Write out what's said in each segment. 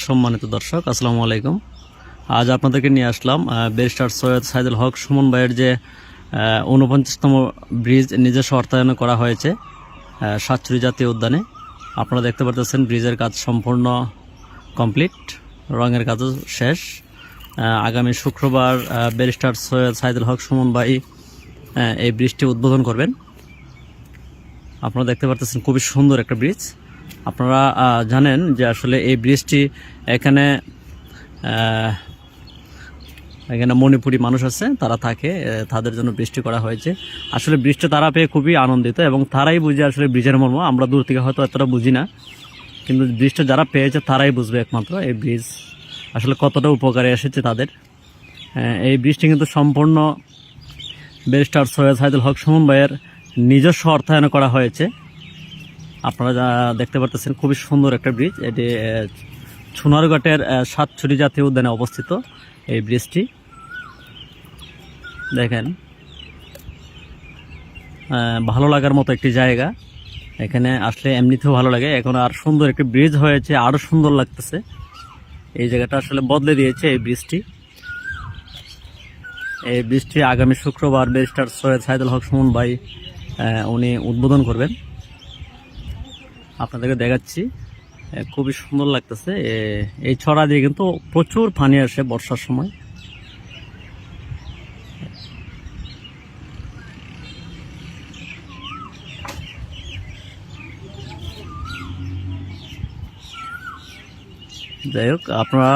সম্মানিত দর্শক, আসসালামু আলাইকুম। আজ আপনাদেরকে নিয়ে আসলাম ব্যারিস্টার সৈয়দ সাইদুল হক সুমন ভাইয়ের যে ৪৯তম ব্রিজ নিজস্ব অর্থায়নে করা হয়েছে সাতছড়ি জাতীয় উদ্যানে। আপনারা দেখতে পাচ্ছেন ব্রিজের কাজ সম্পূর্ণ কমপ্লিট, রঙের কাজও শেষ। আগামী শুক্রবার ব্যারিস্টার সৈয়দ সাইদুল হক সুমন ভাই এই ব্রিজটি উদ্বোধন করবেন। আপনারা দেখতে পাচ্ছেন খুবই সুন্দর একটা ব্রিজ। আপনারা জানেন যে আসলে এই ব্রিজটি এখানে মণিপুরি মানুষ আছে, তারা থাকে, তাদের জন্য ব্রিজটি করা হয়েছে। আসলে ব্রিজটা তারা পেয়ে খুবই আনন্দিত এবং তারাই বুঝে আসলে ব্রিজের মর্ম। আমরা দূর থেকে হয়তো এতটা বুঝি না, কিন্তু ব্রিজটা যারা পেয়েছে তারাই বুঝবে একমাত্র এই ব্রিজ আসলে কতটা উপকারে এসেছে তাদের। এই ব্রিজটি কিন্তু সম্পূর্ণ ব্যারিস্টার সৈয়দ সাইদুল হক সুমন ভাইয়ের নিজস্ব অর্থায়নে করা হয়েছে। আপনারা যা দেখতে পাচ্ছেন খুবই সুন্দর একটা ব্রিজ। এটি সোনারঘাটের সাতছড়ি জাতীয় উদ্যানে অবস্থিত এই ব্রিজটি। দেখেন, ভালো লাগার মতো একটি জায়গা। এখানে আসলে এমনিতেও ভালো লাগে, এখন আর সুন্দর একটি ব্রিজ হয়েছে, আরও সুন্দর লাগতেছে। এই জায়গাটা আসলে বদলে দিয়েছে এই ব্রিজটি। এই ব্রিজটি আগামী শুক্রবার ব্যারিস্টার সৈয়দ সাইদুল হক সুমন ভাই উনি উদ্বোধন করবেন। আপনাদেরকে দেখাচ্ছি, খুবই সুন্দর লাগতেছে। এই ছড়া দিয়ে কিন্তু প্রচুর পানি আসে বর্ষার সময়। যাই হোক, আপনারা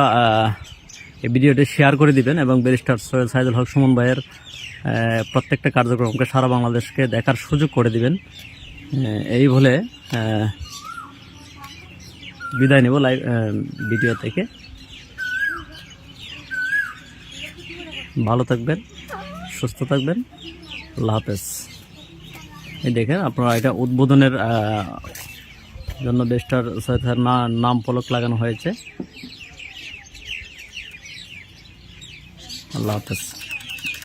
এই ভিডিওটি শেয়ার করে দিবেন এবং ব্যারিস্টার সৈয়দ সাইদুল হক সুমন ভাইয়ের প্রত্যেকটা কার্যক্রমকে সারা বাংলাদেশকে দেখার সুযোগ করে দিবেন। এই বলে বিদায় নেব লাইভ ভিডিও থেকে। ভালো থাকবেন, সুস্থ থাকবেন, আল্লাহ হাফেজ। এই দেখেন আপনারা, এটা উদ্বোধনের জন্য ব্যারিস্টার সৈয়দ নাম ফলক লাগানো হয়েছে। আল্লাহ হাফেজ।